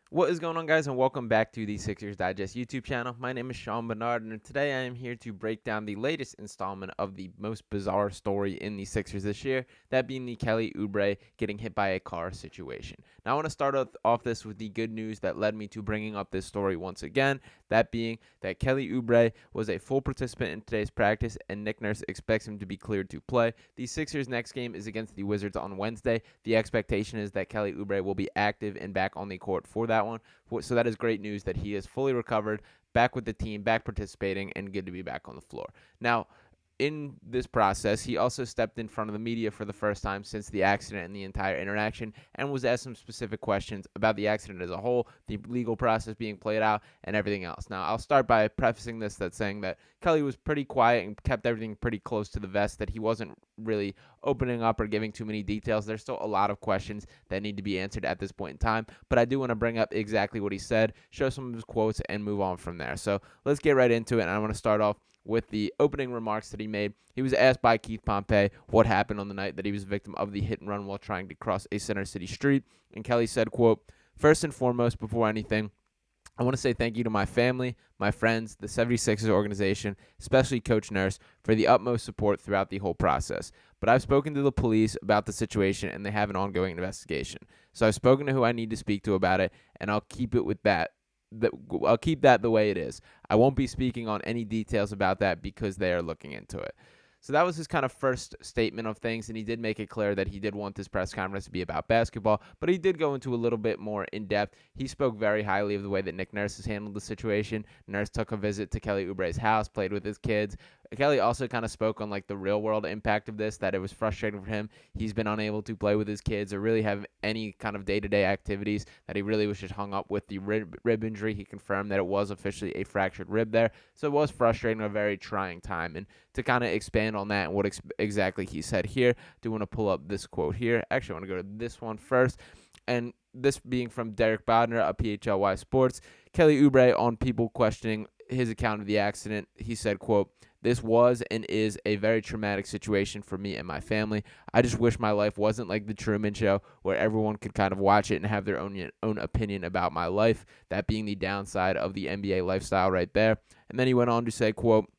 What is going on, guys, and welcome back to the Sixers Digest YouTube channel. My name is Barnard, and today I am here to break down the latest installment of the most bizarre story in the Sixers this year, that being the Kelly Oubre getting hit by a car situation. Now, I want to start off this with the good news that led me to bringing up this story once again, that being that Kelly Oubre was a full participant in today's practice, and Nick Nurse expects him to be cleared to play. The Sixers' next game is against the Wizards on Wednesday. The expectation is that Kelly Oubre will be active and back on the court for that one. So that is great news that he is fully recovered, back with the team, back participating, and good to be back on the floor. Now, in this process, he also stepped in front of the media for the first time since the accident and the entire interaction, and was asked some specific questions about the accident as a whole, the legal process being played out, and everything else. Now, I'll start by prefacing this that saying that Kelly was pretty quiet and kept everything pretty close to the vest, that he wasn't really opening up or giving too many details. There's still a lot of questions that need to be answered at this point in time, but I do want to bring up exactly what he said, show some of his quotes, and move on from there. So let's get right into it, and I want to start off with the opening remarks that he made. He was asked by Keith Pompey what happened on the night that he was a victim of the hit and run while trying to cross a Center City street, and Kelly said, quote, "First and foremost, before anything, I want to say thank you to my family, my friends, the 76ers organization, especially Coach Nurse, for the utmost support throughout the whole process. But I've spoken to the police about the situation, and they have an ongoing investigation. So I've spoken to who I need to speak to about it, and I'll keep it with that. I'll keep that the way it is. I won't be speaking on any details about that because they are looking into it." So that was his kind of first statement of things, and he did make it clear that he did want this press conference to be about basketball, but he did go into a little bit more in depth. He spoke very highly of the way that Nick Nurse has handled the situation. Nurse took a visit to Kelly Oubre's house, played with his kids. Kelly also kind of spoke on like the real world impact of this, that it was frustrating for him. He's been unable to play with his kids or really have any kind of day-to-day activities, that he really was just hung up with the rib injury. He confirmed that it was officially a fractured rib there, so it was frustrating, a very trying time. And to kind of expand on that and what exactly he said here, I do want to pull up this quote here. Actually, I want to go to this one first, and this being from Derek Barnard of PHLY Sports. Kelly Oubre, on people questioning his account of the accident, he said, quote, "This was and is a very traumatic situation for me and my family. I just wish my life wasn't like the Truman Show, where everyone could kind of watch it and have their own opinion about my life, that being the downside of the NBA lifestyle right there." And then he went on to say, quote,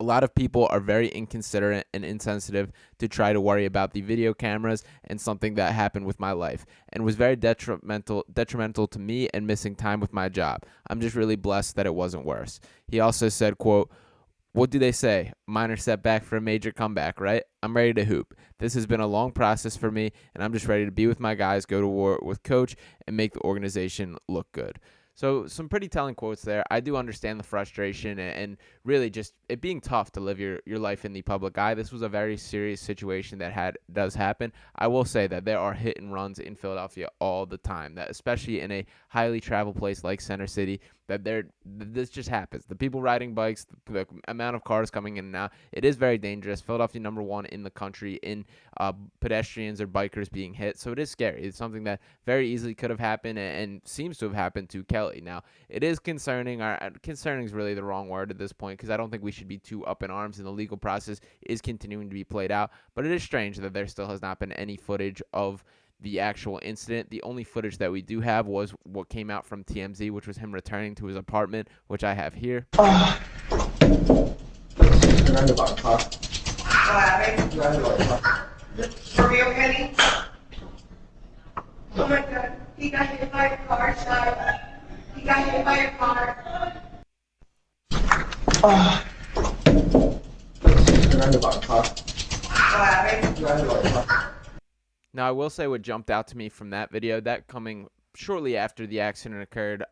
"A lot of people are very inconsiderate and insensitive to try to worry about the video cameras and something that happened with my life, and was very detrimental to me and missing time with my job. I'm just really blessed that it wasn't worse." He also said, quote, "What do they say? Minor setback for a major comeback, right? I'm ready to hoop. This has been a long process for me, and I'm just ready to be with my guys, go to war with coach, and make the organization look good." So some pretty telling quotes there. I do understand the frustration and really just it being tough to live your life in the public eye. This was a very serious situation that does happen. I will say that there are hit and runs in Philadelphia all the time, that especially in a highly traveled place like Center City, that this just happens. The people riding bikes, the amount of cars coming in and out, it is very dangerous. Philadelphia number one in the country in pedestrians or bikers being hit, so it is scary. It's something that very easily could have happened and seems to have happened to Kelly. Now, it is concerning. Concerning is really the wrong word at this point, because I don't think we should be too up in arms, and the legal process is continuing to be played out, but it is strange that there still has not been any footage of the actual incident. The only footage that we do have was what came out from TMZ, which was him returning to his apartment, which I have here. For real, Kenny? Oh my God, he got hit by a car, son. He got hit by a car. What happened? Now, I will say what jumped out to me from that video, that coming shortly after the accident occurred,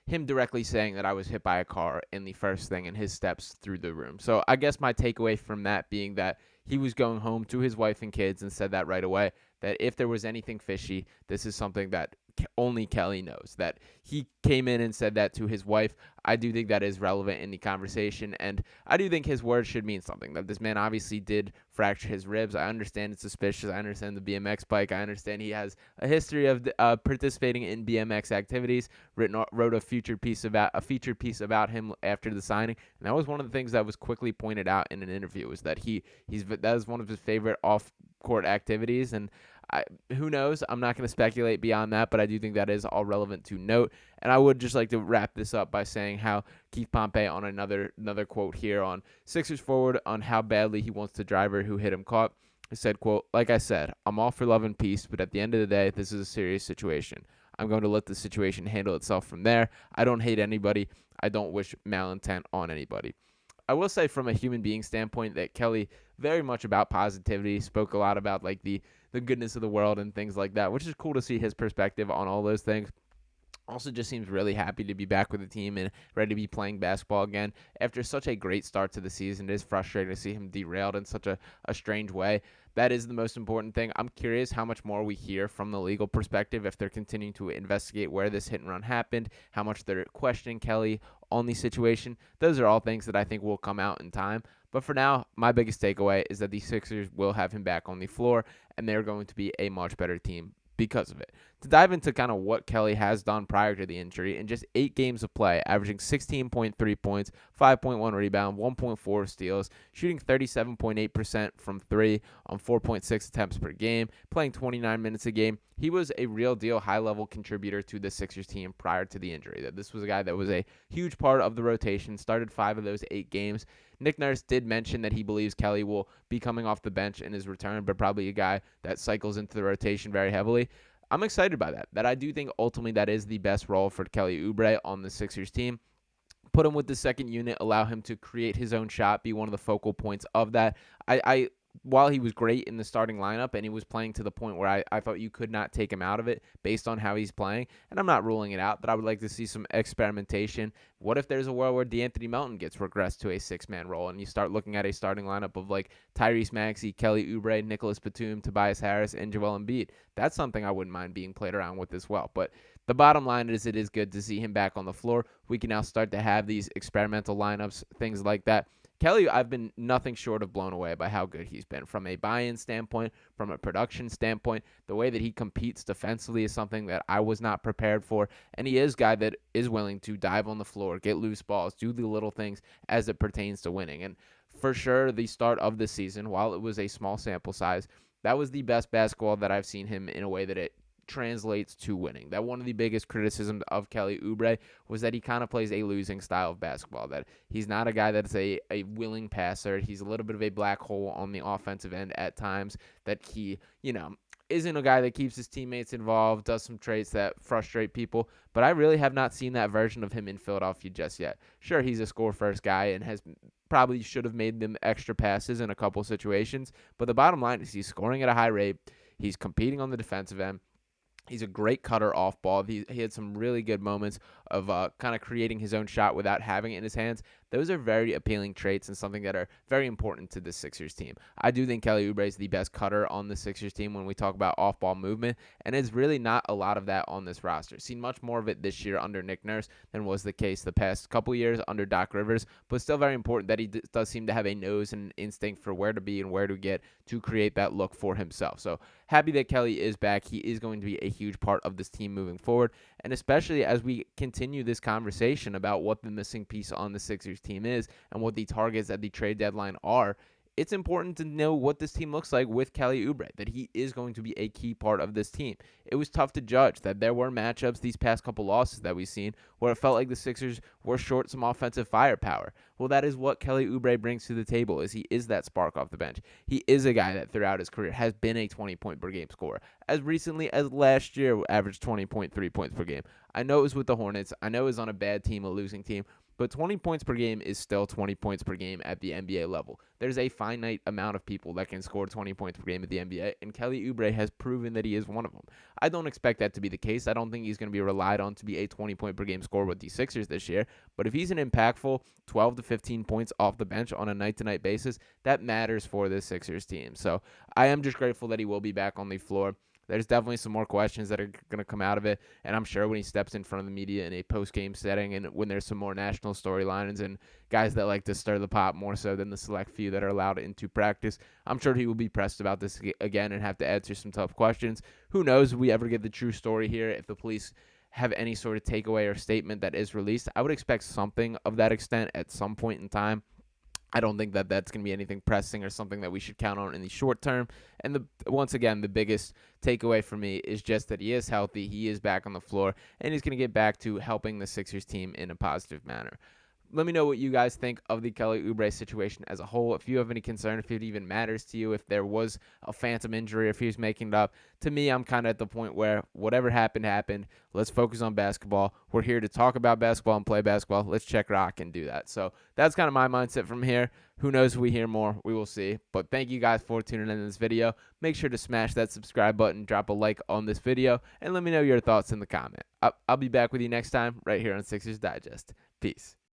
him directly saying that I was hit by a car in the first thing and his steps through the room. So I guess my takeaway from that being that he was going home to his wife and kids and said that right away, that if there was anything fishy, this is something that only Kelly knows, that he came in and said that to his wife. I do think that is relevant in the conversation, and I do think his words should mean something, that this man obviously did fracture his ribs. I understand it's suspicious. I understand the BMX bike. I understand he has a history of participating in BMX activities. Wrote a featured piece about him after the signing, and that was one of the things that was quickly pointed out in an interview, was that that is one of his favorite off-court activities, and I, who knows? I'm not going to speculate beyond that, but I do think that is all relevant to note. And I would just like to wrap this up by saying how Keith Pompey on another quote here on Sixers forward on how badly he wants the driver who hit him caught. He said, quote, "Like I said, I'm all for love and peace, but at the end of the day, this is a serious situation. I'm going to let the situation handle itself from there. I don't hate anybody. I don't wish malintent on anybody." I will say from a human being standpoint that Kelly very much about positivity, spoke a lot about like the goodness of the world and things like that, which is cool to see his perspective on all those things. Also just seems really happy to be back with the team and ready to be playing basketball again. After such a great start to the season, it is frustrating to see him derailed in such a strange way. That is the most important thing. I'm curious how much more we hear from the legal perspective if they're continuing to investigate where this hit and run happened, how much they're questioning Kelly on the situation. Those are all things that I think will come out in time. But for now, my biggest takeaway is that the Sixers will have him back on the floor, and they're going to be a much better team because of it. To dive into kind of what Kelly has done prior to the injury, in just 8 games of play, averaging 16.3 points, 5.1 rebound, 1.4 steals, shooting 37.8% from 3 on 4.6 attempts per game, playing 29 minutes a game. He was a real deal high-level contributor to the Sixers team prior to the injury. That this was a guy that was a huge part of the rotation, started 5 of those 8 games. Nick Nurse did mention that he believes Kelly will be coming off the bench in his return, but probably a guy that cycles into the rotation very heavily. I'm excited by that. That I do think ultimately that is the best role for Kelly Oubre on the Sixers team. Put him with the second unit, allow him to create his own shot, be one of the focal points of that. I while he was great in the starting lineup and he was playing to the point where I thought you could not take him out of it based on how he's playing, and I'm not ruling it out, but I would like to see some experimentation. What if there's a world where DeAnthony Melton gets regressed to a 6-man role and you start looking at a starting lineup of like Tyrese Maxey, Kelly Oubre, Nicholas Batum, Tobias Harris, and Joel Embiid? That's something I wouldn't mind being played around with as well. But the bottom line is it is good to see him back on the floor. We can now start to have these experimental lineups, things like that. Kelly, I've been nothing short of blown away by how good he's been from a buy-in standpoint, from a production standpoint. The way that he competes defensively is something that I was not prepared for, and he is a guy that is willing to dive on the floor, get loose balls, do the little things as it pertains to winning. And for sure, the start of the season, while it was a small sample size, that was the best basketball that I've seen him in a way that it translates to winning. That one of the biggest criticisms of Kelly Oubre was that he kind of plays a losing style of basketball, that he's not a guy that's a willing passer. He's a little bit of a black hole on the offensive end at times, that he, isn't a guy that keeps his teammates involved, does some traits that frustrate people, but I really have not seen that version of him in Philadelphia just yet. Sure, he's a score-first guy and has probably should have made them extra passes in a couple situations, but the bottom line is he's scoring at a high rate. He's competing on the defensive end. He's a great cutter off ball. He had some really good moments of kind of creating his own shot without having it in his hands. Those are very appealing traits and something that are very important to the Sixers team. I do think Kelly Oubre is the best cutter on the Sixers team when we talk about off-ball movement, and it's really not a lot of that on this roster. Seen much more of it this year under Nick Nurse than was the case the past couple years under Doc Rivers, but still very important that he does seem to have a nose and an instinct for where to be and where to get to create that look for himself. So happy that Kelly is back. He is going to be a huge part of this team moving forward, and especially as we continue this conversation about what the missing piece on the Sixers team is and what the targets at the trade deadline are. It's important to know what this team looks like with Kelly Oubre, that he is going to be a key part of this team. It was tough to judge that there were matchups these past couple losses that we've seen where it felt like the Sixers were short some offensive firepower. Well, that is what Kelly Oubre brings to the table, is he is that spark off the bench. He is a guy that throughout his career has been a 20-point per game scorer. As recently as last year, averaged 20.3 points per game. I know it was with the Hornets. I know it was on a bad team, a losing team. But 20 points per game is still 20 points per game at the NBA level. There's a finite amount of people that can score 20 points per game at the NBA, and Kelly Oubre has proven that he is one of them. I don't expect that to be the case. I don't think he's going to be relied on to be a 20-point per game scorer with the Sixers this year. But if he's an impactful 12 to 15 points off the bench on a night-to-night basis, that matters for this Sixers team. So I am just grateful that he will be back on the floor. There's definitely some more questions that are going to come out of it, and I'm sure when he steps in front of the media in a post-game setting and when there's some more national storylines and guys that like to stir the pot more so than the select few that are allowed into practice, I'm sure he will be pressed about this again and have to answer some tough questions. Who knows if we ever get the true story here, if the police have any sort of takeaway or statement that is released. I would expect something of that extent at some point in time. I don't think that that's going to be anything pressing or something that we should count on in the short term. And once again, the biggest takeaway for me is just that he is healthy, he is back on the floor, and he's going to get back to helping the Sixers team in a positive manner. Let me know what you guys think of the Kelly Oubre situation as a whole. If you have any concern, if it even matters to you, if there was a phantom injury, if he was making it up. To me, I'm kind of at the point where whatever happened, happened. Let's focus on basketball. We're here to talk about basketball and play basketball. Let's check rock and do that. So that's kind of my mindset from here. Who knows if we hear more? We will see. But thank you guys for tuning in this video. Make sure to smash that subscribe button, drop a like on this video, and let me know your thoughts in the comment. I'll be back with you next time right here on Sixers Digest. Peace.